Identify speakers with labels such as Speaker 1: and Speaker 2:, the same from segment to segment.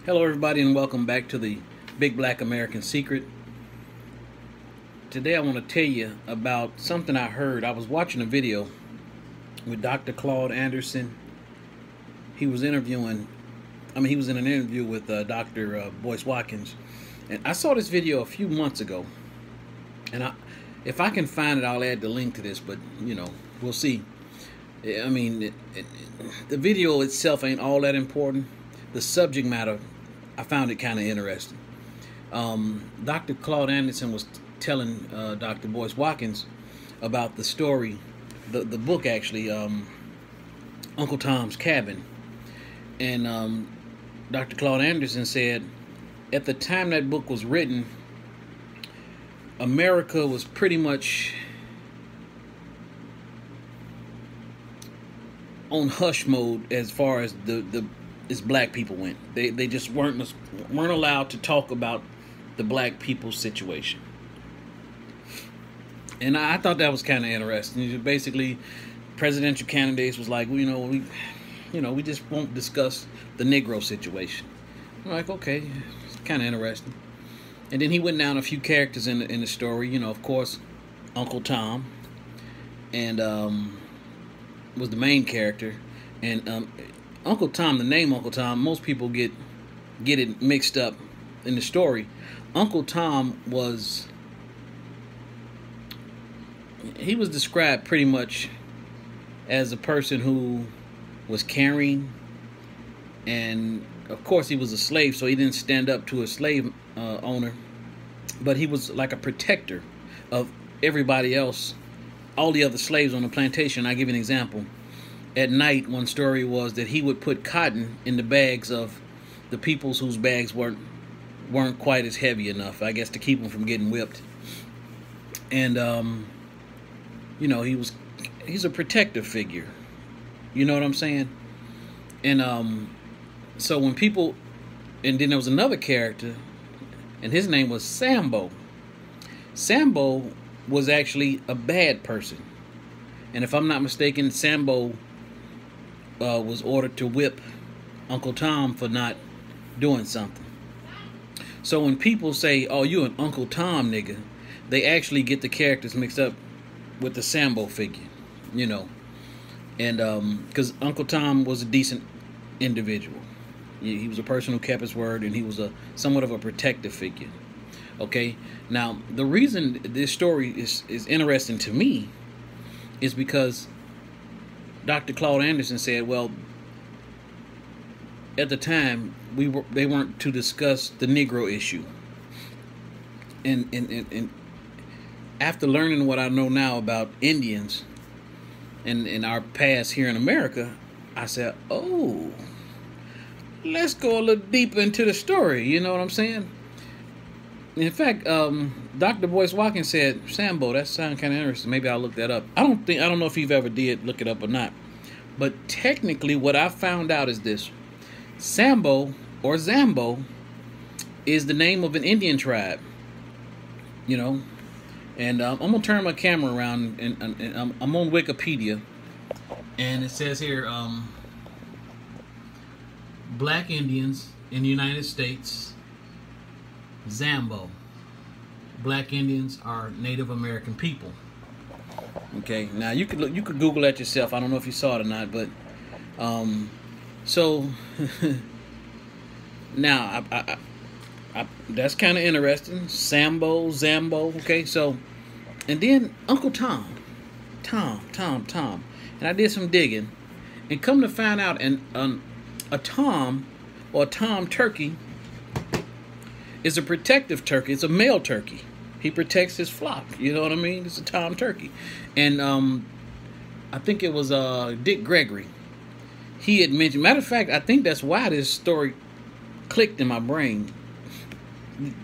Speaker 1: Hello, everybody, and welcome back to the Big Black American Secret. Today, I want to tell you about something I heard. I was watching a video with Dr. Claude Anderson. He was in an interview with Dr. Boyce Watkins. And I saw this video a few months ago. And if I can find it, I'll add the link to this, but, we'll see. The video itself ain't all that important. The subject matter, I found it kind of interesting. Dr. Claude Anderson was telling Dr. Boyce Watkins about the story, the book actually, Uncle Tom's Cabin. And Dr. Claude Anderson said, at the time that book was written, America was pretty much on hush mode as far as as black people went. They just weren't allowed to talk about the black people's situation. And I thought that was kind of interesting. Basically, presidential candidates was like, we just won't discuss the Negro situation. I'm like, okay, it's kind of interesting. And then he went down a few characters in the story. Of course, Uncle Tom, and was the main character. And Uncle Tom, the name Uncle Tom, most people get it mixed up in the story. Uncle Tom was described pretty much as a person who was caring, and of course he was a slave, so he didn't stand up to a slave owner, but he was like a protector of everybody else, all the other slaves on the plantation. I'll give you an example. At night, one story was that he would put cotton in the bags of the peoples whose bags weren't quite as heavy enough, I guess, to keep them from getting whipped. And he's a protective figure. You know what I'm saying? And so when people, and then there was another character, and his name was Sambo. Sambo was actually a bad person, and if I'm not mistaken, Sambo was ordered to whip Uncle Tom for not doing something. So when people say, "Oh, you an Uncle Tom nigga," they actually get the characters mixed up with the Sambo figure, and because Uncle Tom was a decent individual. He was a person who kept his word, and he was somewhat of a protective figure. Okay, now the reason this story is interesting to me is because Dr. Claude Anderson said, well, at the time they weren't to discuss the Negro issue, and after learning what I know now about Indians and our past here in America, I said, oh, let's go a little deeper into the story. You know what I'm saying? In fact, Dr. Boyce Watkins said, Sambo, that sounds kind of interesting. Maybe I'll look that up. I don't know if you've ever did look it up or not. But technically, what I found out is this. Sambo, or Zambo, is the name of an Indian tribe. And I'm going to turn my camera around, and I'm on Wikipedia. And it says here, Black Indians in the United States, Zambo. Black Indians are Native American people. Okay, now you could Google that yourself. I don't know if you saw it or not, but so now I that's kind of interesting. Sambo, Zambo. Okay, so and then Uncle Tom, and I did some digging, and come to find out, a tom or a tom turkey is a protective turkey. It's a male turkey. He protects his flock. You know what I mean? It's a tom turkey. And I think it was Dick Gregory. He had mentioned, matter of fact, I think that's why this story clicked in my brain.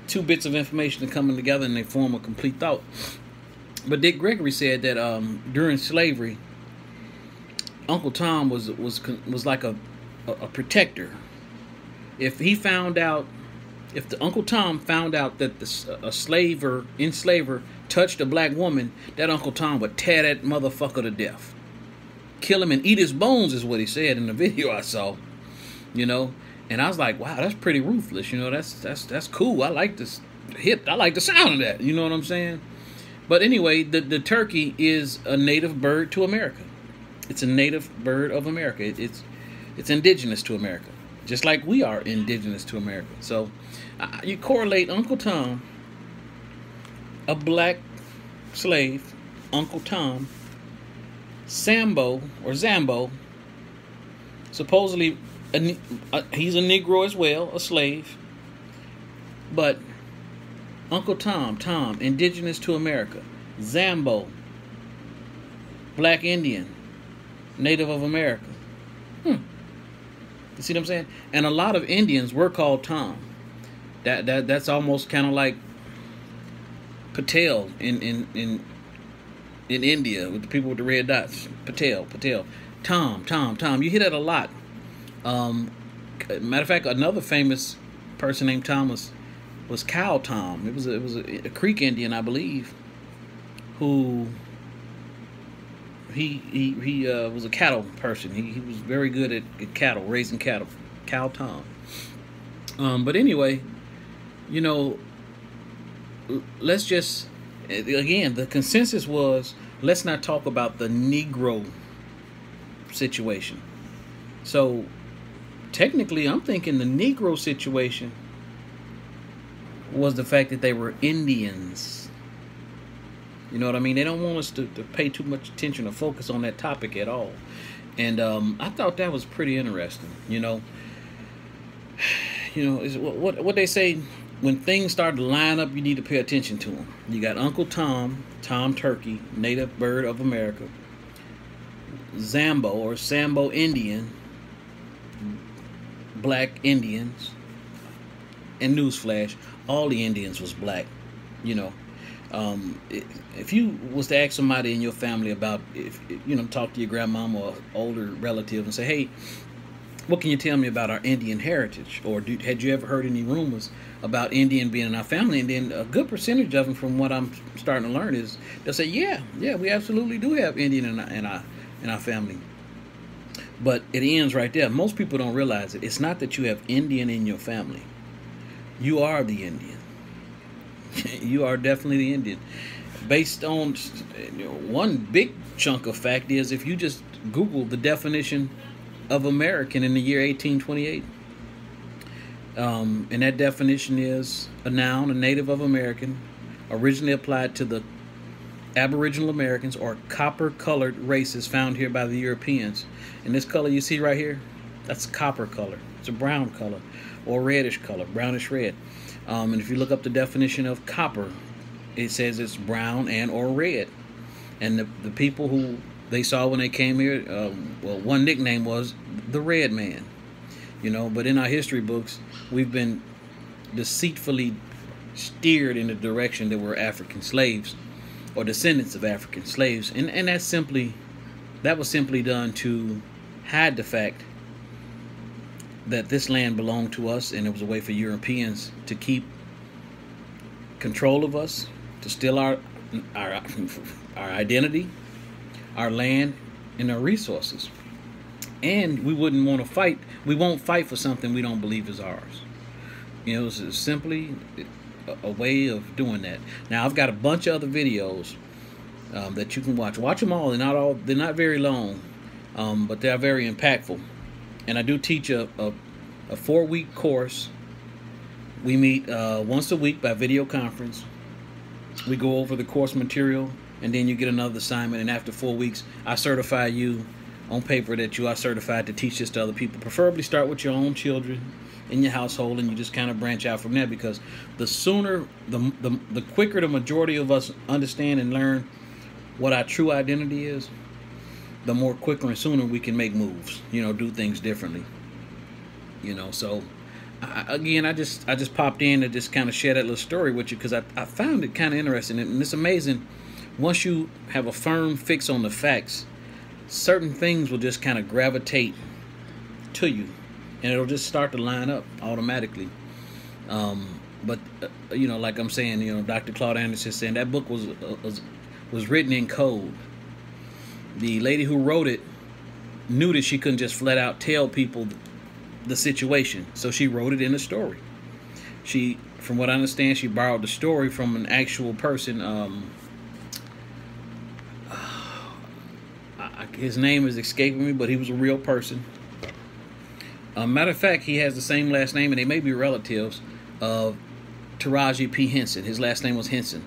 Speaker 1: Two bits of information are coming together and they form a complete thought. But Dick Gregory said that during slavery, Uncle Tom was like a protector. If the Uncle Tom found out that a enslaver touched a black woman, that Uncle Tom would tear that motherfucker to death. Kill him and eat his bones is what he said in the video I saw. And I was like, wow, that's pretty ruthless. You know, that's cool. I like this hit. I like the sound of that. You know what I'm saying? But anyway, the turkey is a native bird to America. It's a native bird of America. It's indigenous to America, just like we are indigenous to America. So you correlate Uncle Tom, a black slave, Uncle Tom, Sambo or Zambo, supposedly he's a Negro as well, a slave, but Uncle Tom, indigenous to America, Zambo, black Indian, native of America. You see what I'm saying? And a lot of Indians were called Tom. That's almost kind of like Patel in India with the people with the red dots. Patel. Tom. You hear that a lot. Matter of fact, another famous person named Tom was Cow Tom. It was a Creek Indian, I believe, who he was a cattle person. He was very good at cattle, raising cattle. Cow Tom. But anyway, you know, let's just, again, the consensus was, let's not talk about the Negro situation. So technically, I'm thinking the Negro situation was the fact that they were Indians. You know what I mean? They don't want us to pay too much attention or focus on that topic at all. And I thought that was pretty interesting. You know, is what they say, when things start to line up, you need to pay attention to them. You got Uncle Tom, Tom Turkey, native bird of America, Zambo or Sambo Indian, black Indians, and newsflash, all the Indians was black. You know, if you was to ask somebody in your family about, if you know, talk to your grandmama or older relative and say, hey, what can you tell me about our Indian heritage? Or had you ever heard any rumors about Indian being in our family? And then a good percentage of them, from what I'm starting to learn, is they'll say, yeah, we absolutely do have Indian in our family. But it ends right there. Most people don't realize it. It's not that you have Indian in your family. You are the Indian. You are definitely the Indian. Based on, one big chunk of fact is, if you just Google the definition of American in the year 1828, and that definition is a noun, a native of American, originally applied to the Aboriginal Americans or copper-colored races found here by the Europeans. And this color you see right here, that's copper color. It's a brown color or reddish color, brownish red. And if you look up the definition of copper, it says it's brown and or red. And the people who they saw when they came here, well, one nickname was the Red Man. You know, but in our history books, we've been deceitfully steered in the direction that we're African slaves or descendants of African slaves. And that was simply done to hide the fact that this land belonged to us, and it was a way for Europeans to keep control of us, to steal our identity, our land, and our resources. And we wouldn't want to fight. We won't fight for something we don't believe is ours. You know, it's simply a way of doing that. Now, I've got a bunch of other videos that you can watch. Watch them all. They're not very long, but they're very impactful. And I do teach a 4-week course. We meet once a week by video conference. We go over the course material, and then you get another assignment. And after 4 weeks, I certify you on paper that you are certified to teach this to other people. Preferably start with your own children in your household, and you just kind of branch out from there, because the sooner, the quicker the majority of us understand and learn what our true identity is, the more quicker and sooner we can make moves, you know, do things differently. You know, so I just popped in to just kind of share that little story with you, because I found it kind of interesting. And it's amazing, once you have a firm fix on the facts, certain things will just kind of gravitate to you, and it'll just start to line up automatically. But you know, like I'm saying, you know, Dr. Claude Anderson saying that book was written in code. The lady who wrote it knew that she couldn't just flat out tell people the situation. So she wrote it in a story. She, from what I understand, she borrowed the story from an actual person. His name is escaping me, but he was a real person. Matter of fact, he has the same last name, and they may be relatives of Taraji P. Henson. His last name was Henson.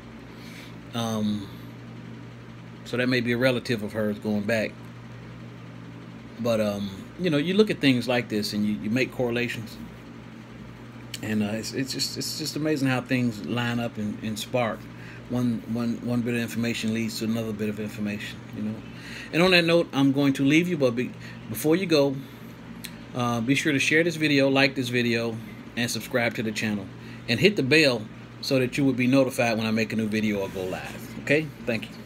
Speaker 1: So that may be a relative of hers going back. But, you know, you look at things like this and you make correlations. And it's just amazing how things line up and spark. One bit of information leads to another bit of information, you know. And on that note, I'm going to leave you, but before you go, be sure to share this video, like this video, and subscribe to the channel. And hit the bell so that you will be notified when I make a new video or go live. Okay? Thank you.